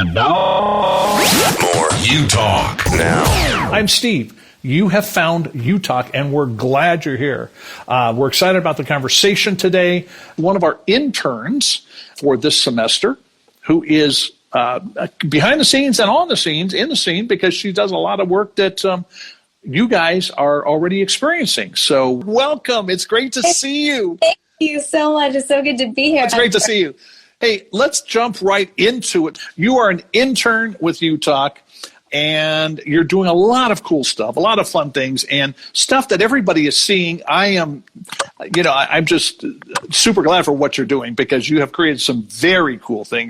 And now, more Utalk. Now, I'm Steve. You have found Utalk, and we're glad you're here. We're excited about the conversation today. One of our interns for this semester, who is behind the scenes and on the scenes, in the scene, because she does a lot of work that you guys are already experiencing. So welcome. It's great to see you. Thank you so much. It's so good to be here. It's great to see you. Hey, let's jump right into it. You are an intern with Utalk, and you're doing a lot of cool stuff, a lot of fun things, and stuff that everybody is seeing. I'm just super glad for what you're doing, because you have created some very cool things.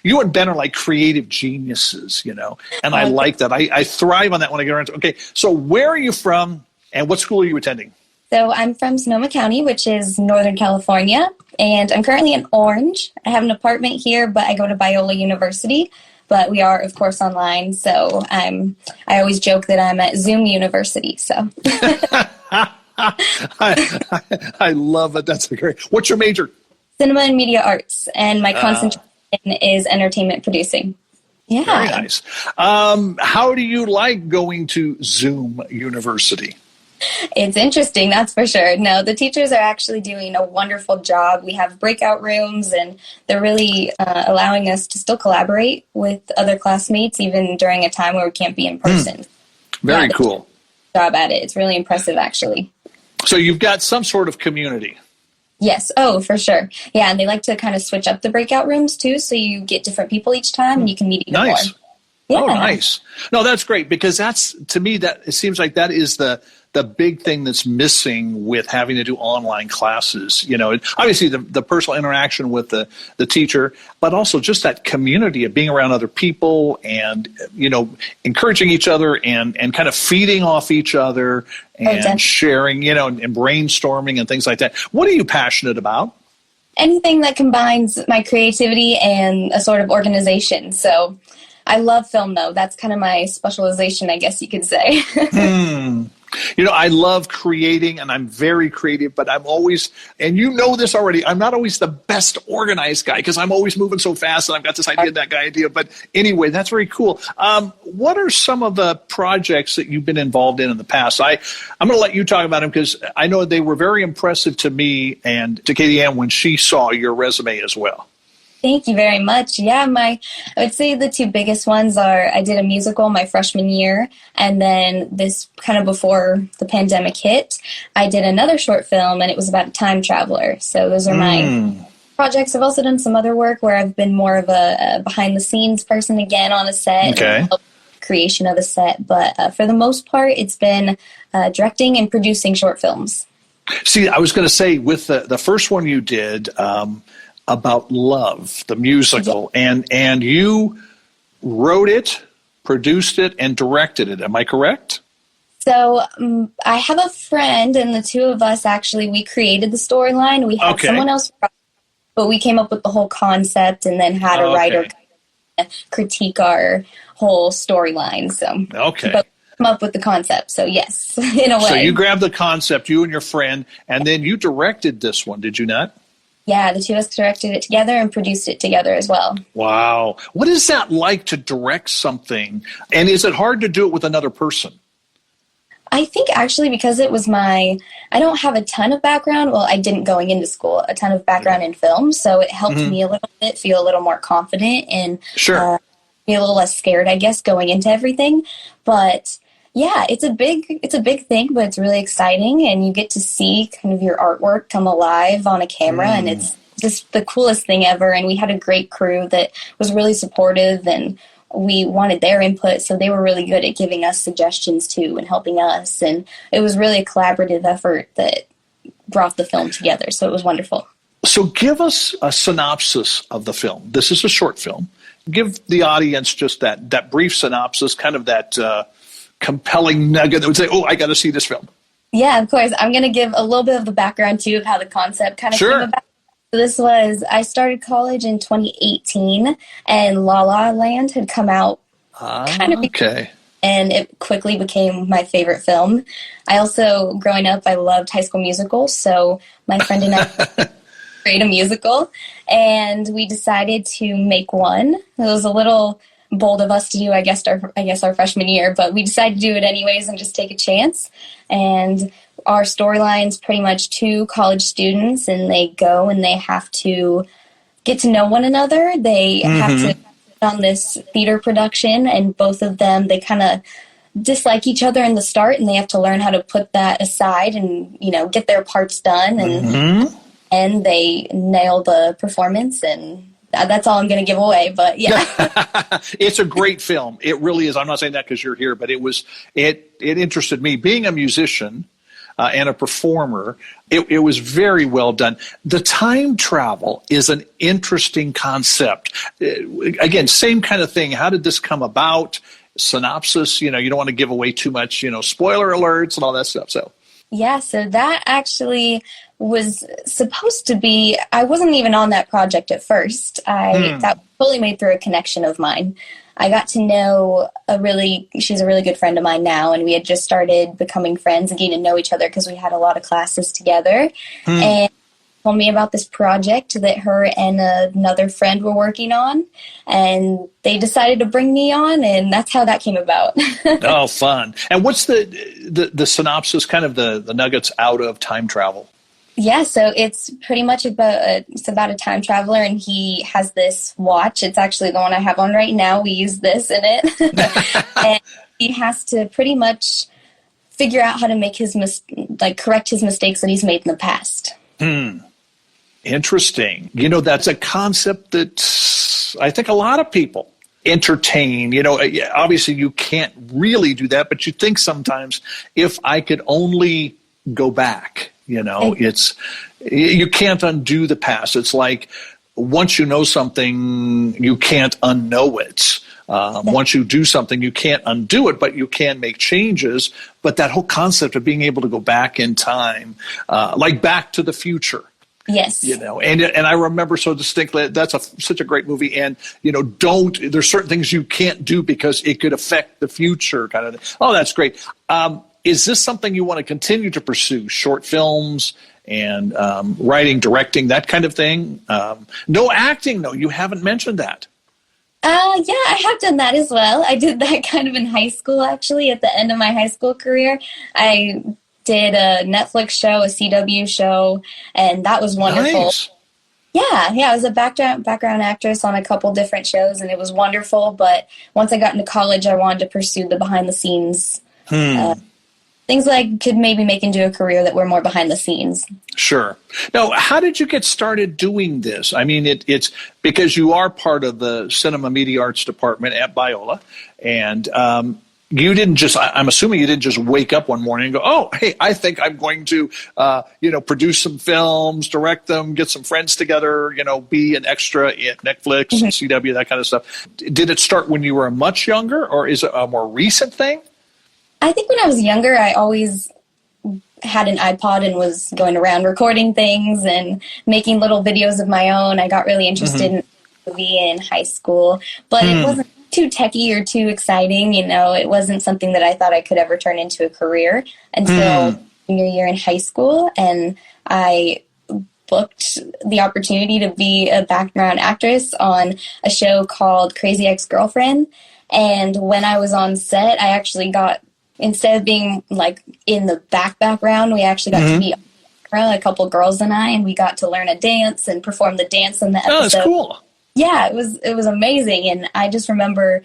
You and Ben are like creative geniuses, and I like that. I thrive on that when I get around to. Okay, so where are you from, and what school are you attending? So I'm from Sonoma County, which is Northern California, and I'm currently in Orange. I have an apartment here, but I go to Biola University. But we are, of course, online. So I always joke that I'm at Zoom University. So I love it. That's great. What's your major? Cinema and Media Arts, and my concentration is entertainment producing. Yeah, very nice. How do you like going to Zoom University? It's interesting, that's for sure. No, the teachers are actually doing a wonderful job. We have breakout rooms, and they're really allowing us to still collaborate with other classmates, even during a time where we can't be in person. Very cool. Job at it. It's really impressive, actually. So you've got some sort of community. Yes. Oh, for sure. Yeah, and they like to kind of switch up the breakout rooms, too, so you get different people each time, and you can meet even more. Yeah. Oh, nice. No, that's great, because that's, to me, that it seems like that is the big thing that's missing with having to do online classes. Obviously the personal interaction with the teacher, but also just that community of being around other people and, encouraging each other and kind of feeding off each other and sharing, and brainstorming and things like that. What are you passionate about? Anything that combines my creativity and a sort of organization. So I love film, though. That's kind of my specialization, I guess you could say. I love creating, and I'm very creative, but I'm always, and you know this already, I'm not always the best organized guy, because I'm always moving so fast, and I've got this idea, that guy idea. But anyway, that's very cool. What are some of the projects that you've been involved in the past? I'm going to let you talk about them, because I know they were very impressive to me and to Katie Ann when she saw your resume as well. Thank you very much. Yeah, I would say the two biggest ones are I did a musical my freshman year, and then this kind of before the pandemic hit, I did another short film, and it was about a time traveler. So those are my projects. I've also done some other work where I've been more of a behind-the-scenes person again on a set, and creation of a set. But for the most part, it's been directing and producing short films. See, I was going to say, with the first one you did, about love, the musical, and you wrote it, produced it, and directed it. Am I correct? So I have a friend, and the two of us we created the storyline. We had someone else, but we came up with the whole concept, and then had a writer critique our whole storyline. So but come up with the concept. So yes, in a way. So you grabbed the concept, you and your friend, and then you directed this one, did you not? Yeah, the two of us directed it together and produced it together as well. Wow. What is that like to direct something? And is it hard to do it with another person? I think actually because it was I don't have a ton of background. Well, I didn't going into school, a ton of background in film. So it helped me a little bit feel a little more confident and be a little less scared, I guess, going into everything. But yeah, it's a big thing, but it's really exciting, and you get to see kind of your artwork come alive on a camera, and it's just the coolest thing ever. And we had a great crew that was really supportive, and we wanted their input, so they were really good at giving us suggestions too and helping us. And it was really a collaborative effort that brought the film together, so it was wonderful. So give us a synopsis of the film. This is a short film. Give the audience just that brief synopsis, kind of that compelling nugget that would say, oh, I got to see this film. Yeah, of course. I'm going to give a little bit of the background, too, of how the concept kind of came about. So I started college in 2018, and La La Land had come out and it quickly became my favorite film. I also, growing up, I loved High School Musical, so my friend and I create a musical, and we decided to make one. It was a little bold of us to do, I guess our freshman year, but we decided to do it anyways and just take a chance. And our storyline's pretty much two college students, and they go and they have to get to know one another. They have to on this theater production, and both of them, they kind of dislike each other in the start, and they have to learn how to put that aside and, you know, get their parts done, and they nail the performance, and that's all I'm going to give away, but yeah. It's a great film. It really is. I'm not saying that because you're here, but it interested me. Being a musician and a performer, it was very well done. The time travel is an interesting concept. Again, same kind of thing. How did this come about? Synopsis, you know, you don't want to give away too much, you know, spoiler alerts and all that stuff. So yeah, so that actually was supposed to be, I wasn't even on that project at first. That was fully made through a connection of mine. I got to know she's a really good friend of mine now, and we had just started becoming friends and getting to know each other because we had a lot of classes together. And told me about this project that her and another friend were working on, and they decided to bring me on, and that's how that came about. Oh, fun. And what's the synopsis, kind of the nuggets out of time travel? Yeah, so it's pretty much about a time traveler, and he has this watch. It's actually the one I have on right now. We use this in it. And he has to pretty much figure out how to make correct his mistakes that he's made in the past. Interesting. You know, that's a concept that I think a lot of people entertain. You know, obviously you can't really do that, but you think sometimes, if I could only go back, you know, you can't undo the past. It's like once you know something, you can't unknow it. Once you do something, you can't undo it, but you can make changes. But that whole concept of being able to go back in time, like Back to the Future. Yes. You know, and I remember so distinctly, that's such a great movie. And, you know, there's certain things you can't do because it could affect the future kind of thing. Oh, that's great. Is this something you want to continue to pursue? Short films and writing, directing, that kind of thing? No acting, though. You haven't mentioned that. Yeah, I have done that as well. I did that kind of in high school, actually. At the end of my high school career, I did a Netflix show, a CW show, and that was wonderful. Nice. Yeah, I was a background actress on a couple different shows, and it was wonderful. But once I got into college, I wanted to pursue the behind-the-scenes things that I could maybe make into a career that were more behind the scenes. Sure. Now, how did you get started doing this? I mean, it's because you are part of the Cinema Media Arts Department at Biola, and you didn't just, I'm assuming you didn't just wake up one morning and go, oh, hey, I think I'm going to, produce some films, direct them, get some friends together, be an extra at Netflix, CW, that kind of stuff. Did it start when you were much younger, or is it a more recent thing? I think when I was younger, I always had an iPod and was going around recording things and making little videos of my own. I got really interested in movie in high school, but it wasn't too techie or too exciting. It wasn't something that I thought I could ever turn into a career until junior year in high school. And I booked the opportunity to be a background actress on a show called Crazy Ex-Girlfriend. And when I was on set, I actually got, instead of being like in the background, we actually got to be a couple girls and I, and we got to learn a dance and perform the dance in the episode. Oh, that's cool. Yeah, it was amazing, and I just remember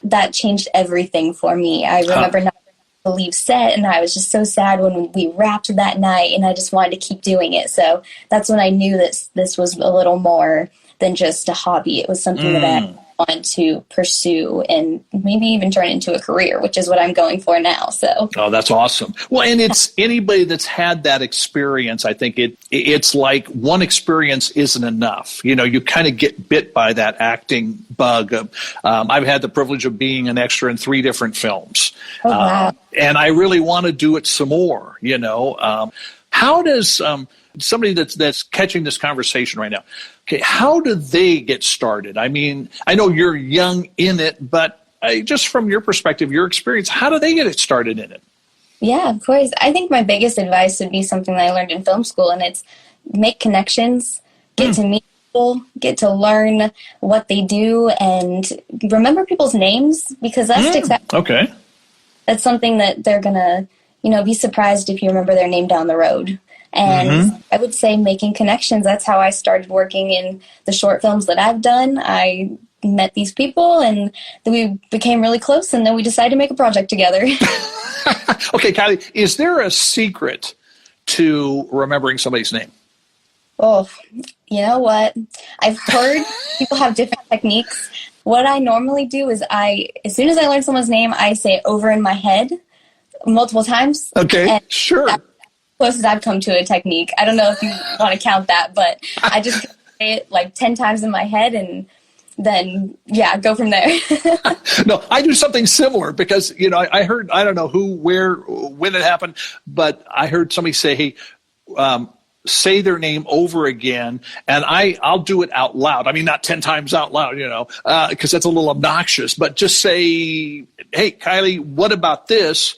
that changed everything for me. I remember not to leave set, and I was just so sad when we wrapped that night, and I just wanted to keep doing it. So that's when I knew that this was a little more than just a hobby. It was something that I wanted to pursue and maybe even turn into a career, which is what I'm going for now. So, oh, that's awesome. Well, and it's anybody that's had that experience. I think it's like one experience isn't enough. You kind of get bit by that acting bug. I've had the privilege of being an extra in 3 different films. Oh, wow. And I really want to do it some more, How does somebody that's catching this conversation right now, okay, how do they get started? I mean, I know you're young in it, but just from your perspective, your experience, how do they get it started in it? Yeah, of course. I think my biggest advice would be something that I learned in film school, and it's make connections. get to meet people, get to learn what they do, and remember people's names, because that sticks out. Okay. That's something that they're going to, be surprised if you remember their name down the road. And I would say making connections. That's how I started working in the short films that I've done. I met these people and we became really close, and then we decided to make a project together. Okay, Kylee, is there a secret to remembering somebody's name? Oh, you know what? I've heard people have different techniques. What I normally do is as soon as I learn someone's name, I say it over in my head multiple times. Okay, sure. That's the closest I've come to a technique. I don't know if you want to count that, but I just say it like 10 times in my head and then, go from there. No, I do something similar because, I heard, I don't know who, where, when it happened, but I heard somebody say, hey, say their name over again, and I'll do it out loud. I mean, not 10 times out loud, because that's a little obnoxious, but just say, hey, Kylee, what about this?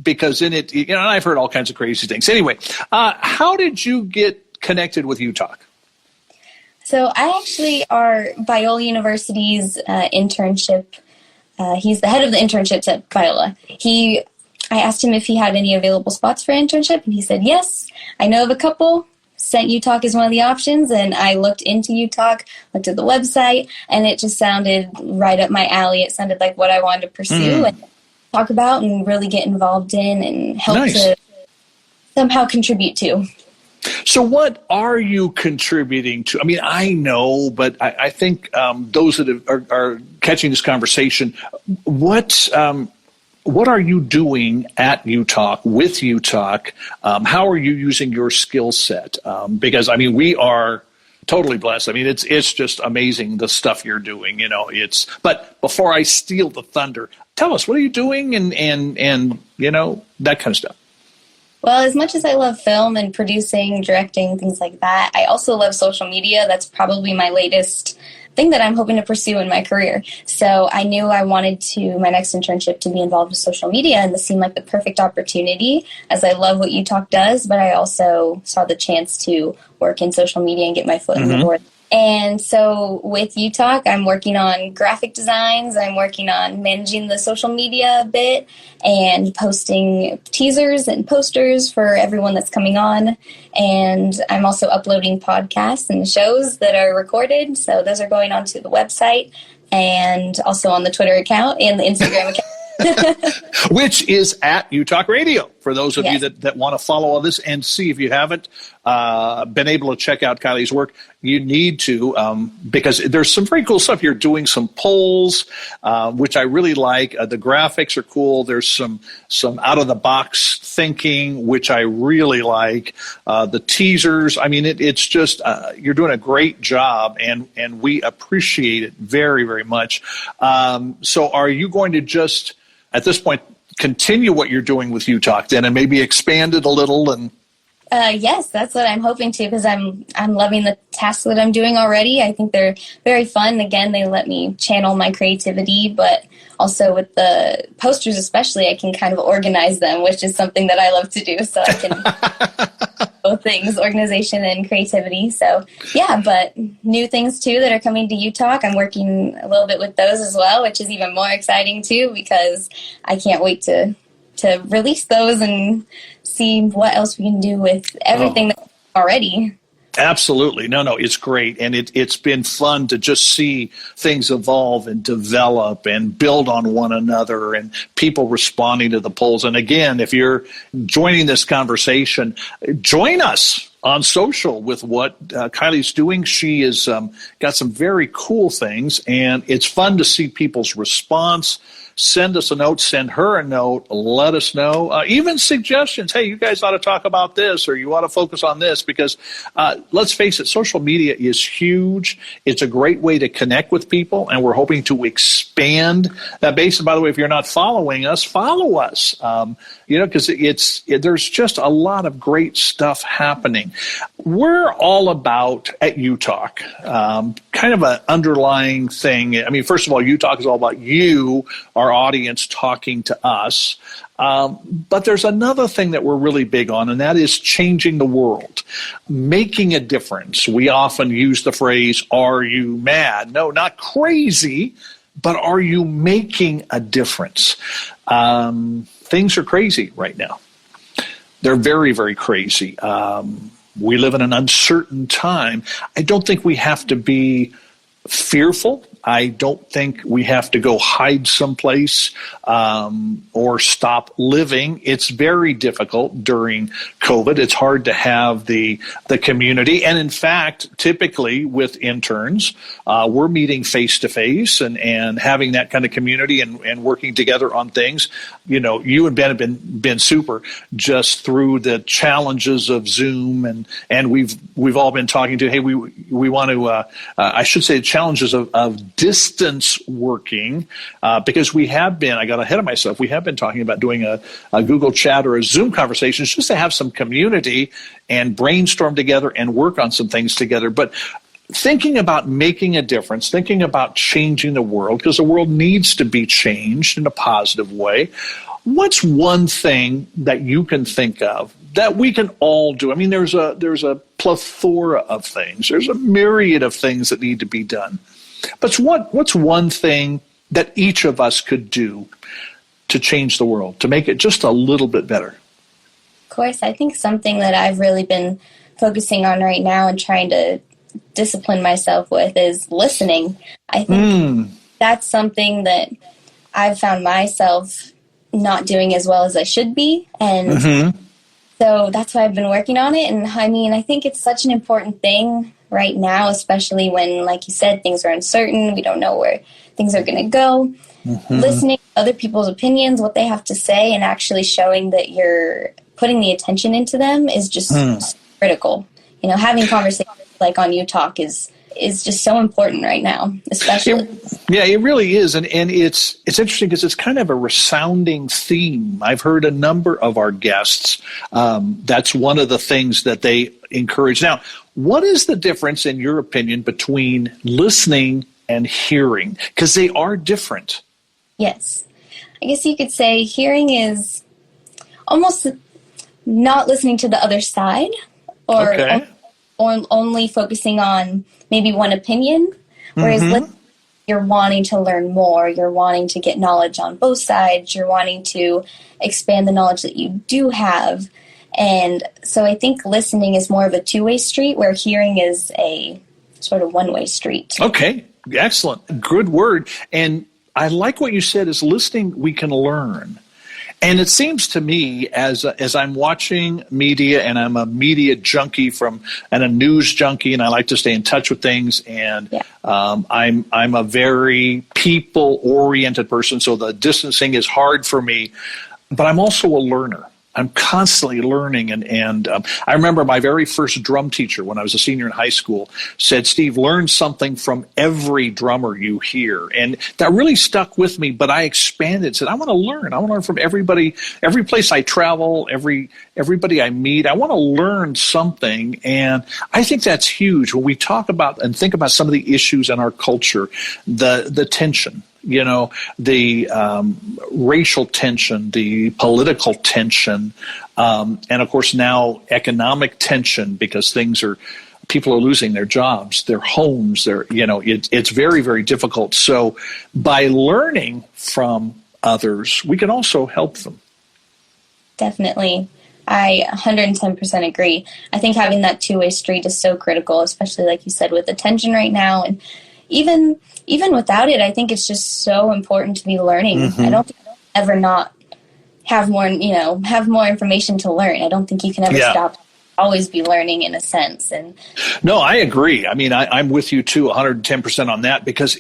Because in it, and I've heard all kinds of crazy things. Anyway, how did you get connected with Utalk? So I actually are Biola University's internship. He's the head of the internships at Biola. I asked him if he had any available spots for internship, and he said yes. I know of a couple. Sent Utalk as one of the options, and I looked into Utalk, looked at the website, and it just sounded right up my alley. It sounded like what I wanted to pursue and talk about and really get involved in and help to somehow contribute to. So what are you contributing to? I mean, I know, but I think those that are catching this conversation, what are you doing at Utalk, with Utalk? How are you using your skill set? Because, I mean, we are totally blessed. I mean, it's just amazing, the stuff you're doing, but before I steal the thunder, tell us, what are you doing and that kind of stuff? Well, as much as I love film and producing, directing, things like that, I also love social media. That's probably my latest thing that I'm hoping to pursue in my career. So I knew I wanted my next internship to be involved with social media, and this seemed like the perfect opportunity, as I love what Utalk does, but I also saw the chance to work in social media and get my foot in the door. And so with Utalk, I'm working on graphic designs. I'm working on managing the social media a bit and posting teasers and posters for everyone that's coming on. And I'm also uploading podcasts and shows that are recorded. So those are going onto the website and also on the Twitter account and the Instagram account. Which is at Utalk Radio, for those of you that want to follow all this and see. If you haven't been able to check out Kylee's work, you need to, because there's some very cool stuff. You're doing some polls, which I really like. The graphics are cool. There's some out-of-the-box thinking, which I really like. The teasers, I mean, it's just, you're doing a great job, and we appreciate it very, very much. So are you going to just, at this point, continue what you're doing with Utalk then, and maybe expand it a little? And yes, that's what I'm hoping to, because I'm loving the tasks that I'm doing already. I think they're very fun. Again, they let me channel my creativity, but also with the posters especially, I can kind of organize them, which is something that I love to do. So I can both things, organization and creativity. So yeah, but new things too that are coming to Utalk. I'm working a little bit with those as well, which is even more exciting too, because I can't wait to release those and see what else we can do with everything that's already. Absolutely. No, it's great. And it's been fun to just see things evolve and develop and build on one another, and people responding to the polls. And again, if you're joining this conversation, join us on social with what Kylee's doing. She has got some very cool things, and it's fun to see people's response. Send us a note, send her a note, let us know. Even suggestions. Hey, you guys ought to talk about this, or you ought to focus on this, because let's face it, social media is huge. It's a great way to connect with people, and we're hoping to expand that base. And by the way, if you're not following us, follow us, because there's just a lot of great stuff happening. fine. We're all about, at Utalk, kind of an underlying thing. I mean, first of all, Utalk is all about you, our audience, talking to us. But there's another thing that we're really big on, and that is changing the world, making a difference. We often use the phrase, are you mad? No, not crazy, but are you making a difference? Things are crazy right now. They're very, very crazy. We live in an uncertain time. I don't think we have to be fearful. I don't think we have to go hide someplace or stop living. It's very difficult during COVID. It's hard to have the community. And in fact, typically with interns, we're meeting face-to-face and having that kind of community and working together on things. You know, you and Ben have been super just through the challenges of Zoom, and we've all been talking to, hey, we want to, I should say, the challenges of distance working, because we have been, I got ahead of myself, we have been talking about doing a Google Chat or a Zoom conversation just to have some community and brainstorm together and work on some things together. But thinking about making a difference, thinking about changing the world, because the world needs to be changed in a positive way. What's one thing that you can think of that we can all do? I mean, there's a plethora of things. There's a myriad of things that need to be done. But what's one thing that each of us could do to change the world, to make it just a little bit better? Of course, I think something that I've really been focusing on right now and trying to discipline myself with is listening. I think that's something that I've found myself not doing as well as I should be. And so that's why I've been working on it. And I mean, I think it's such an important thing right now, especially when, like you said, things are uncertain. We don't know where things are going to go. Listening to other people's opinions, what they have to say, and actually showing that you're putting the attention into them is just critical. You know, having conversations like on Utalk is just so important right now, especially. It really is. And it's interesting because it's kind of a resounding theme. I've heard a number of our guests. That's one of the things that they encourage. Now, what is the difference, in your opinion, between listening and hearing? Because they are different. Yes. I guess you could say hearing is almost not listening to the other side, or only focusing on maybe one opinion, whereas you're wanting to learn more, you're wanting to get knowledge on both sides, you're wanting to expand the knowledge that you do have. And so I think listening is more of a two-way street, where hearing is a sort of one-way street. Okay, excellent. Good word. And I like what you said, is listening we can learn. And it seems to me, as I'm watching media, and I'm a media junkie and a news junkie, and I like to stay in touch with things, and I'm a very people-oriented person, so the distancing is hard for me, but I'm also a learner. I'm constantly learning. And I remember my very first drum teacher when I was a senior in high school said, Steve, learn something from every drummer you hear. And that really stuck with me, but I expanded, said, I want to learn. I want to learn from everybody, every place I travel, everybody I meet. I want to learn something. And I think that's huge when we talk about and think about some of the issues in our culture, the tension. You know, the racial tension, the political tension, and of course now economic tension, because people are losing their jobs, their homes, it's very, very difficult. So by learning from others, we can also help them. Definitely. I 110% agree. I think having that two-way street is so critical, especially like you said, with the tension right now. And even without it, I think it's just so important to be learning. I don't think I'll ever not have more information to learn. I don't think you can ever stop. Always be learning in a sense. And no, I agree. I mean, I'm with you too, 110% on that, because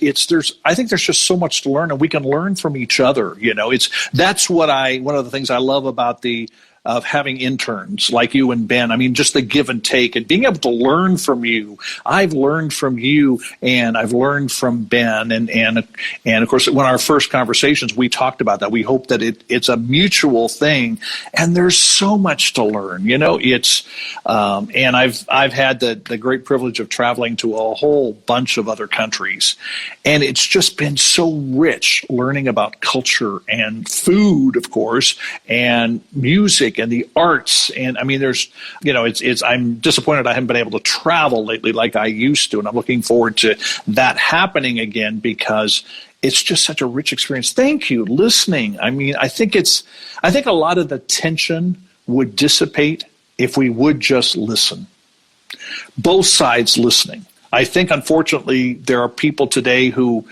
I think there's just so much to learn, and we can learn from each other. You know, one of the things I love about the of having interns like you and Ben. I mean, just the give and take and being able to learn from you. I've learned from you, and I've learned from Ben. And of course, when our first conversations, we talked about that. We hope that it's a mutual thing. And there's so much to learn. It's and I've had the great privilege of traveling to a whole bunch of other countries, and it's just been so rich learning about culture and food, of course, and music and the arts. And I mean, there's, I'm disappointed I haven't been able to travel lately like I used to. And I'm looking forward to that happening again because it's just such a rich experience. Thank you, listening. I mean, I think a lot of the tension would dissipate if we would just listen. Both sides listening. I think, unfortunately, there are people today who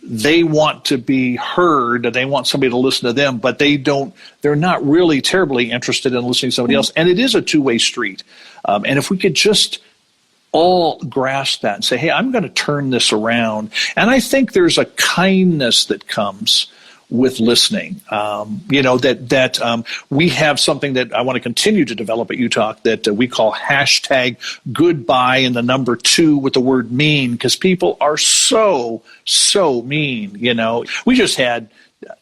they want to be heard, they want somebody to listen to them, but they're not really terribly interested in listening to somebody else. And it is a two-way street. And if we could just all grasp that and say, hey, I'm going to turn this around. And I think there's a kindness that comes with listening, that we have something that I want to continue to develop at Utalk that we call hashtag goodbye and the number 2 with the word mean, because people are so mean. We just had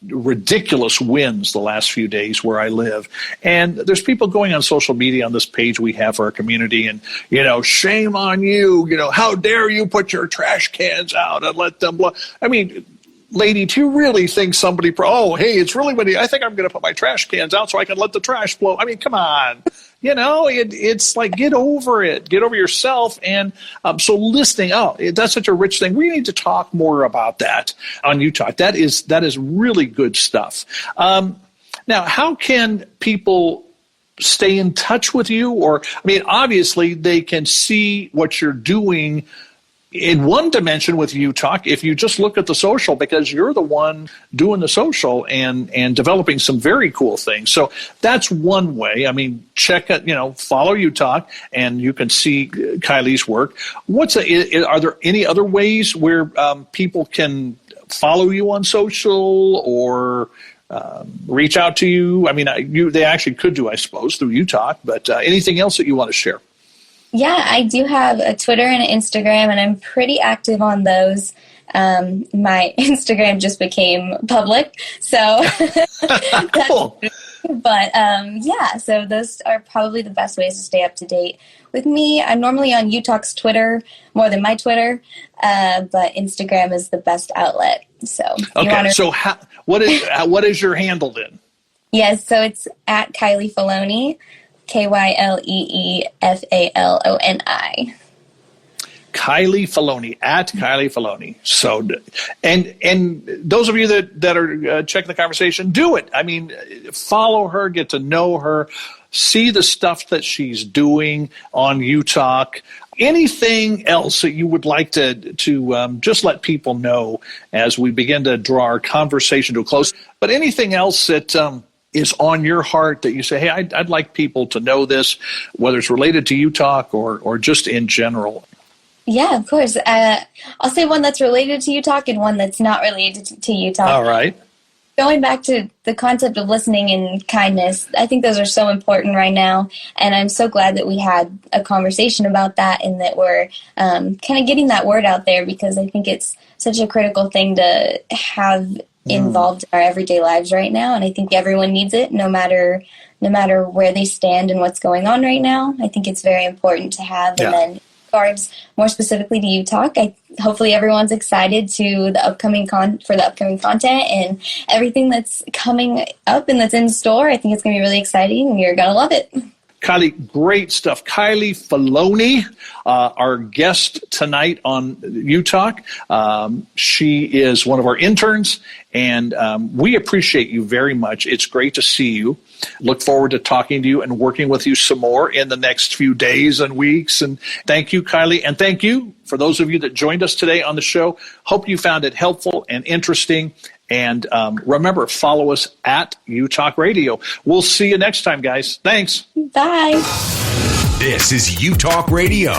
ridiculous wins the last few days where I live. And there's people going on social media on this page we have for our community and, shame on you, how dare you put your trash cans out and let them blow. I mean, lady, do you really think somebody, it's really windy. I think I'm going to put my trash cans out so I can let the trash flow. I mean, come on. It's like, get over it. Get over yourself. And so listening, that's such a rich thing. We need to talk more about that on Utalk. That is really good stuff. Now, how can people stay in touch with you? Or, I mean, obviously they can see what you're doing in one dimension with Utalk if you just look at the social, because you're the one doing the social and developing some very cool things. So that's one way. I mean, check it, follow Utalk and you can see Kylee's work. Are there any other ways where people can follow you on social or reach out to you? I mean, they actually could do, I suppose, through Utalk, but anything else that you want to share? Yeah, I do have a Twitter and an Instagram, and I'm pretty active on those. My Instagram just became public, so cool. But so those are probably the best ways to stay up to date with me. I'm normally on Utalk's Twitter more than my Twitter, but Instagram is the best outlet. So what is your handle then? Yes, so it's at Kylee Faloni. KYLEE FALONI. Kylee Faloni, at Kylee Faloni. So, and those of you that are checking the conversation, do it. I mean, follow her, get to know her, see the stuff that she's doing on Utalk. Anything else that you would like to just let people know as we begin to draw our conversation to a close? But anything else that is on your heart that you say, hey, I'd like people to know this, whether it's related to Utalk or just in general? Yeah, of course. I'll say one that's related to Utalk and one that's not related to Utalk. All right. Going back to the concept of listening and kindness, I think those are so important right now. And I'm so glad that we had a conversation about that and that we're kind of getting that word out there, because I think it's such a critical thing to have involved in our everyday lives right now, and I think everyone needs it, no matter where they stand and what's going on right now. I think it's very important to have. And then, regards more specifically to Utalk, hopefully everyone's excited to the upcoming content and everything that's coming up and that's in store. I think it's going to be really exciting, and you're going to love it. Kylee, great stuff. Kylee Faloni, our guest tonight on Utalk. She is one of our interns, and we appreciate you very much. It's great to see you. Look forward to talking to you and working with you some more in the next few days and weeks. And thank you, Kylee. And thank you for those of you that joined us today on the show. Hope you found it helpful and interesting. And remember, follow us at Utalk Radio. We'll see you next time, guys. Thanks. Bye. This is Utalk Radio.